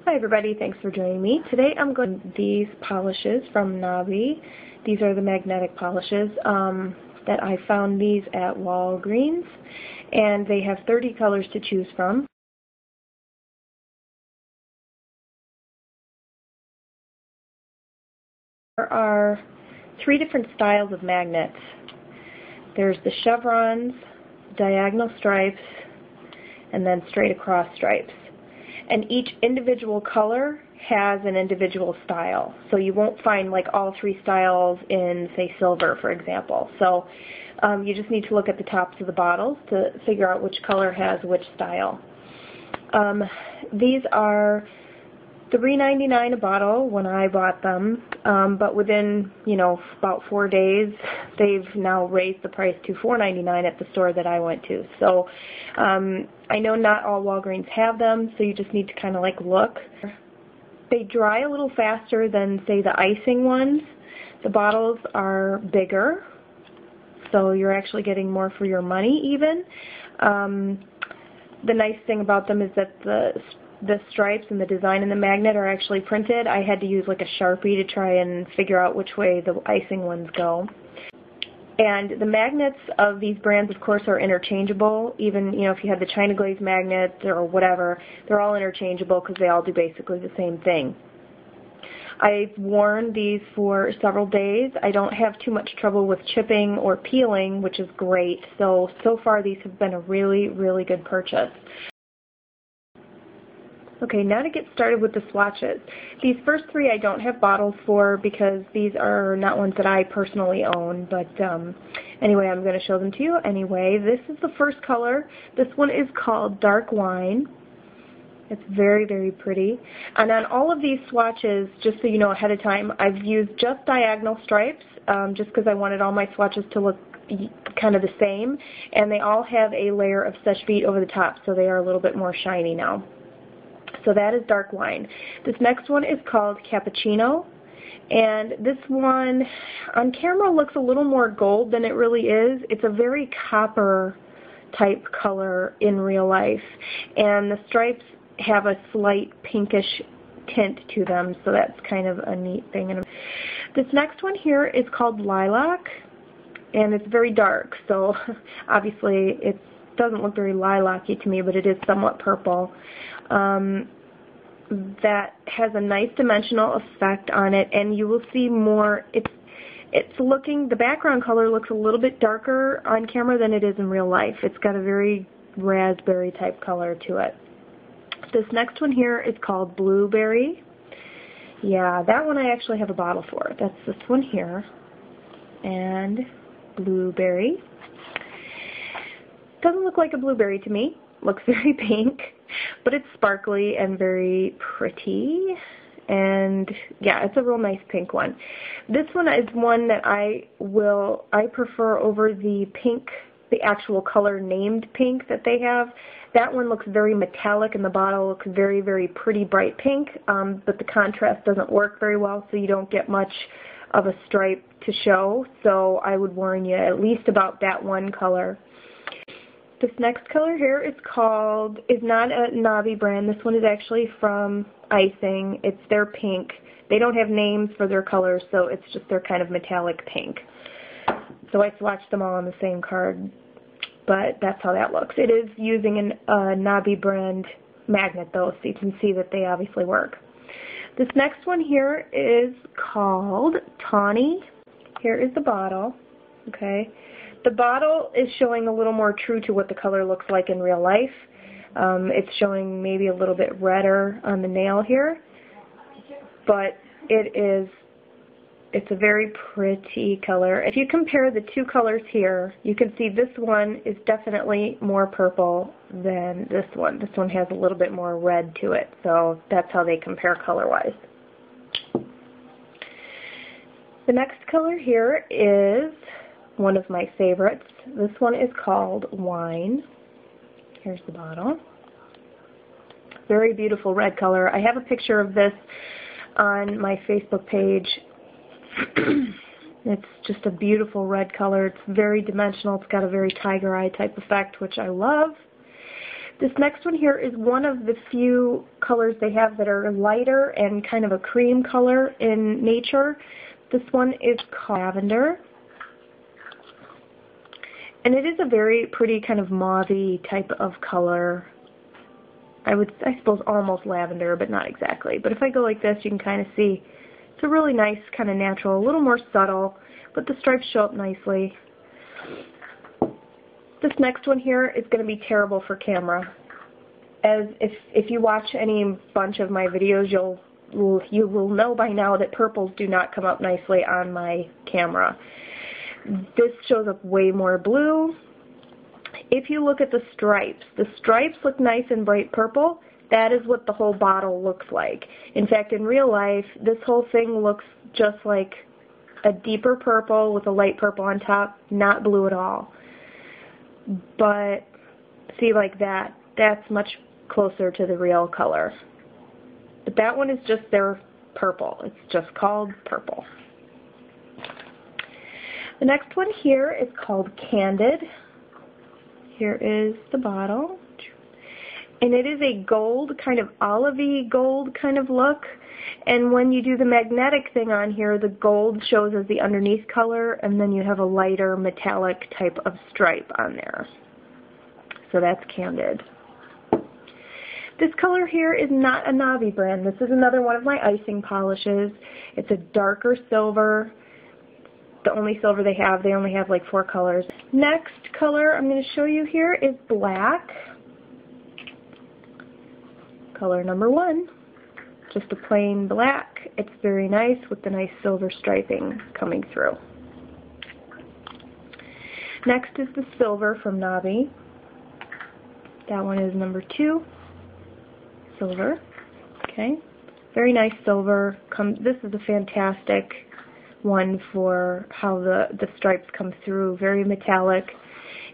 Hi everybody, thanks for joining me. Today I'm going to these polishes from Nabi. These are the magnetic polishes that I found these at Walgreens, and they have 30 colors to choose from. There are 3 different styles of magnets. There's the chevrons, diagonal stripes, and then straight across stripes. And each individual color has an individual style. So you won't find like all 3 styles in, say, silver, for example. So you just need to look at the tops of the bottles to figure out which color has which style. These are $3.99 a bottle when I bought them, but within, about 4 days, they've now raised the price to $4.99 at the store that I went to. So I know not all Walgreens have them, so you just need to kind of like look. They dry a little faster than, say, the icing ones. The bottles are bigger, so you're actually getting more for your money even. The nice thing about them is that the stripes and the design in the magnet are actually printed. I had to use like a Sharpie to try and figure out which way the icing ones go. And the magnets of these brands, of course, are interchangeable. Even, if you had the China glaze magnet or whatever, they're all interchangeable because they all do basically the same thing. I've worn these for several days. I don't have too much trouble with chipping or peeling, which is great. So far these have been a really, really good purchase. Okay, now to get started with the swatches. These first 3 I don't have bottles for because these are not ones that I personally own, but anyway, I'm going to show them to you anyway. This is the first color. This one is called Dark Wine. It's very, very pretty. And on all of these swatches, just so you know ahead of time, I've used just diagonal stripes just because I wanted all my swatches to look kind of the same, and they all have a layer of Seche Vite over the top, so they are a little bit more shiny now. So that is Dark Wine. This next one is called Cappuccino, and this one on camera looks a little more gold than it really is. It's a very copper type color in real life, and the stripes have a slight pinkish tint to them, so that's kind of a neat thing. And this next one here is called Lilac, and it's very dark, so obviously it doesn't look very lilac-y to me, but it is somewhat purple. That has a nice dimensional effect on it, and you will see more. The background color looks a little bit darker on camera than it is in real life. It's got a very raspberry type color to it. This next one here is called Blueberry. Yeah, that one I actually have a bottle for. That's this one here, and Blueberry. Doesn't look like a blueberry to me. Looks very pink, but it's sparkly and very pretty, and yeah, it's a real nice pink one. This one is one that I prefer over the pink, the actual color named pink that they have. That one looks very metallic, and the bottle looks very, very pretty bright pink, but the contrast doesn't work very well, so you don't get much of a stripe to show. So I would warn you at least about that one color. This next color here is not a Nabi brand. This one is actually from Icing. It's their pink. They don't have names for their colors, so it's just their kind of metallic pink. So I swatched them all on the same card, but that's how that looks. It is using a Nabi brand magnet though, so you can see that they obviously work. This next one here is called Tawny. Here is the bottle. Okay. The bottle is showing a little more true to what the color looks like in real life. It's showing maybe a little bit redder on the nail here, but it's a very pretty color. If you compare the 2 colors here, you can see this one is definitely more purple than this one. This one has a little bit more red to it, so that's how they compare color-wise. The next color here is one of my favorites. This one is called Wine. Here's the bottle. Very beautiful red color. I have a picture of this on my Facebook page. It's just a beautiful red color. It's very dimensional. It's got a very tiger eye type effect, which I love. This next one here is one of the few colors they have that are lighter and kind of a cream color in nature. This one is called Lavender. And it is a very pretty kind of mauve-y type of color. I suppose almost lavender, but not exactly. But if I go like this, you can kind of see it's a really nice kind of natural, a little more subtle, but the stripes show up nicely. This next one here is going to be terrible for camera. As if you watch any bunch of my videos, you will know by now that purples do not come up nicely on my camera. This shows up way more blue. If you look at the stripes look nice and bright purple. That is what the whole bottle looks like. In fact, in real life, this whole thing looks just like a deeper purple with a light purple on top, not blue at all. But see, like that's much closer to the real color. But that one is just their purple. It's just called purple. The next one here is called Candid. Here is the bottle. And it is a gold, kind of olivey gold kind of look. And when you do the magnetic thing on here, the gold shows as the underneath color, and then you have a lighter metallic type of stripe on there. So that's Candid. This color here is not a Nabi brand. This is another one of my icing polishes. It's a darker silver. The only silver they have. They only have like 4 colors. Next color I'm going to show you here is black. Color number 1. Just a plain black. It's very nice with the nice silver striping coming through. Next is the silver from Nabi. That one is number 2. Silver. Okay. Very nice silver. This is a fantastic one for how the stripes come through, very metallic.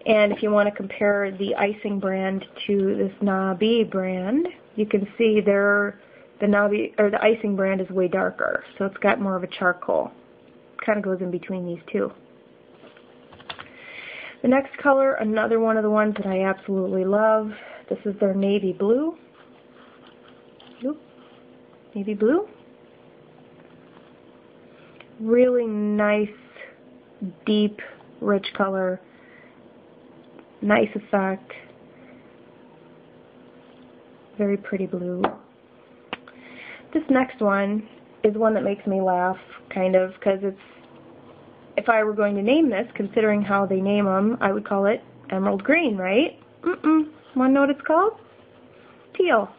And if you want to compare the icing brand to this Nabi brand, you can see the Nabi or the icing brand is way darker, so it's got more of a charcoal. Kind of goes in between these two. The next color, another one of the ones that I absolutely love. This is their navy blue. Navy blue. Really nice, deep, rich color. Nice effect. Very pretty blue. This next one is one that makes me laugh, kind of, because if I were going to name this, considering how they name them, I would call it emerald green, right? Want to know what it's called? Teal.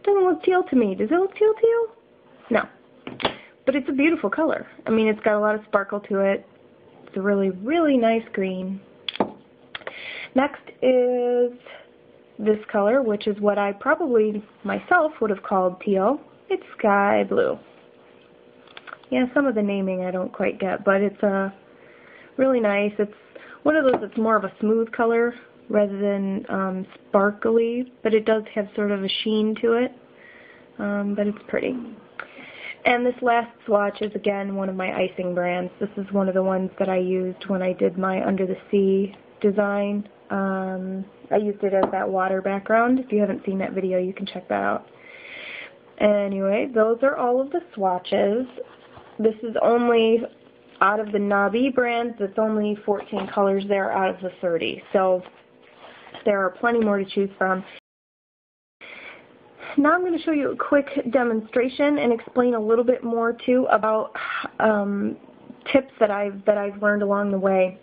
Doesn't look teal to me. Does it look teal to you? No. But it's a beautiful color. I mean, it's got a lot of sparkle to it. It's a really, really nice green. Next is this color, which is what I probably myself would have called teal. It's sky blue. Yeah, some of the naming I don't quite get, but it's really nice. It's one of those that's more of a smooth color rather than sparkly, but it does have sort of a sheen to it, but it's pretty. And this last swatch is, again, one of my icing brands. This is one of the ones that I used when I did my Under the Sea design. I used it as that water background. If you haven't seen that video, you can check that out. Anyway, those are all of the swatches. This is only, out of the Nabi brands, it's only 14 colors there out of the 30. So there are plenty more to choose from. Now I'm going to show you a quick demonstration and explain a little bit more too about tips that I've learned along the way.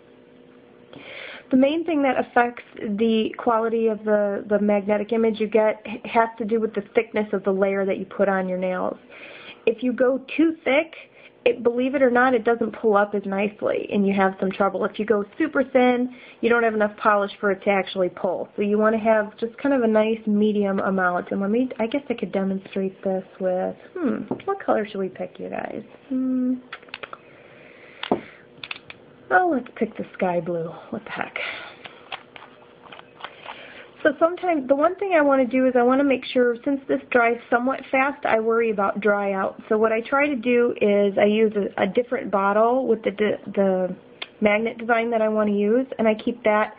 The main thing that affects the quality of the magnetic image you get has to do with the thickness of the layer that you put on your nails. If you go too thick, believe it or not, it doesn't pull up as nicely and you have some trouble. If you go super thin, you don't have enough polish for it to actually pull. So you want to have just kind of a nice medium amount. And I guess I could demonstrate this with, what color should we pick, you guys? Oh, let's pick the sky blue. What the heck? So sometimes, the one thing I want to do is I want to make sure, since this dries somewhat fast, I worry about dry out. So what I try to do is I use a different bottle with the magnet design that I want to use, and I keep that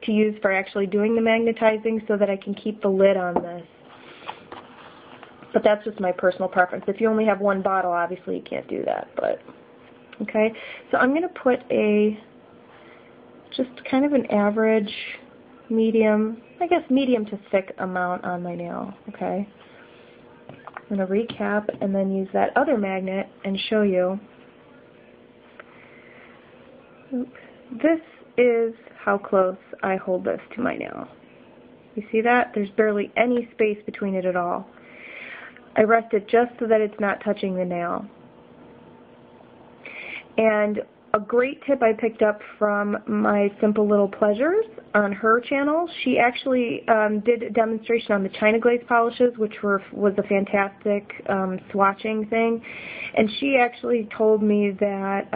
to use for actually doing the magnetizing so that I can keep the lid on this. But that's just my personal preference. If you only have one bottle, obviously you can't do that. But okay, so I'm going to put just kind of an average, medium, I guess medium to thick amount on my nail. Okay, I'm going to recap and then use that other magnet and show you. Oops. This is how close I hold this to my nail. You see that? There's barely any space between it at all. I rest it just so that it's not touching the nail. And a great tip I picked up from my Simple Little Pleasures on her channel, she actually did a demonstration on the China glaze polishes, which was a fantastic swatching thing. And she actually told me that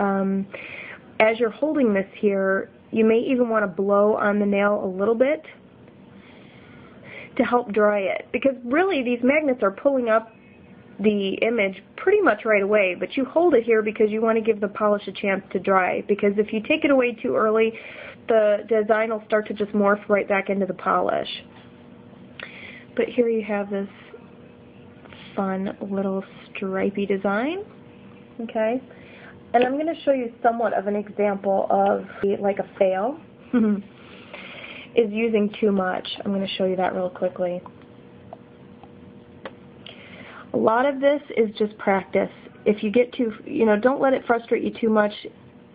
as you're holding this here, you may even want to blow on the nail a little bit to help dry it, because really these magnets are pulling up the image pretty much right away, but you hold it here because you want to give the polish a chance to dry, because if you take it away too early, the design will start to just morph right back into the polish. But here you have this fun little stripy design, okay? And I'm going to show you somewhat of an example of like a fail. Is using too much. I'm going to show you that real quickly. A lot of this is just practice. If you get too, don't let it frustrate you too much.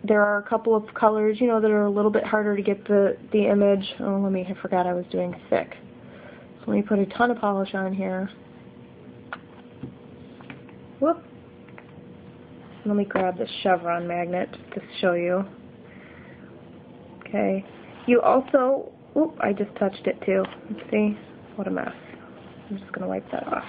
There are a couple of colors, that are a little bit harder to get the image. Oh, I forgot I was doing thick. So let me put a ton of polish on here. Whoop. Let me grab this chevron magnet to show you. Okay. You also, oop, I just touched it too. Let's see. What a mess. I'm just going to wipe that off.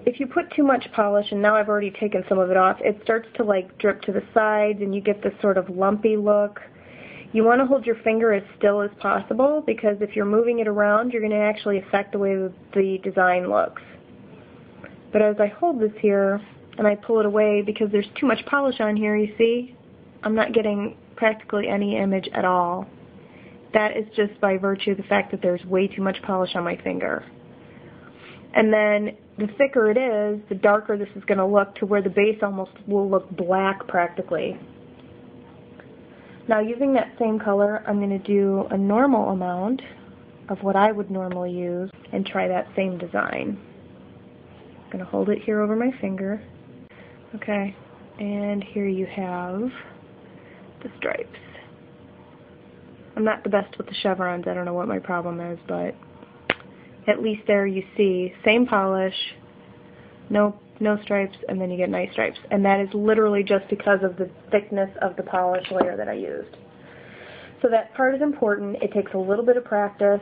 If you put too much polish, and now I've already taken some of it off, it starts to like drip to the sides and you get this sort of lumpy look. You want to hold your finger as still as possible, because if you're moving it around, you're going to actually affect the way the design looks. But as I hold this here and I pull it away, because there's too much polish on here, you see, I'm not getting practically any image at all. That is just by virtue of the fact that there's way too much polish on my finger. And then the thicker it is, the darker this is going to look, to where the base almost will look black practically. Now, using that same color, I'm going to do a normal amount of what I would normally use and try that same design. I'm going to hold it here over my finger. Okay, and here you have the stripes. I'm not the best with the chevrons. I don't know what my problem is, but at least there you see same polish, no stripes, and then you get nice stripes. And that is literally just because of the thickness of the polish layer that I used. So that part is important. It takes a little bit of practice.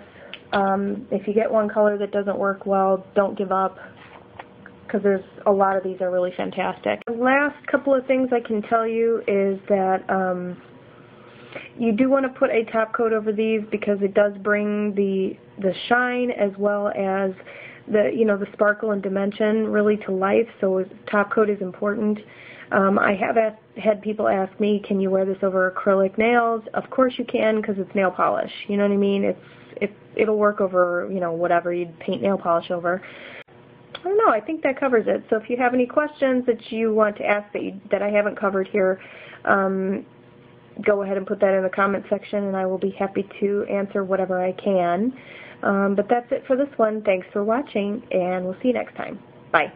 If you get one color that doesn't work well, don't give up, because there's a lot of these are really fantastic. The last couple of things I can tell you is that you do want to put a top coat over these, because it does bring the shine as well as the sparkle and dimension really to life. So top coat is important. I have had people ask me, can you wear this over acrylic nails? Of course you can, because it's nail polish. You know what I mean? It'll work over whatever you'd paint nail polish over. I don't know. I think that covers it. So if you have any questions that you want to ask that I haven't covered here, go ahead and put that in the comment section, and I will be happy to answer whatever I can. But that's it for this one. Thanks for watching, and we'll see you next time. Bye.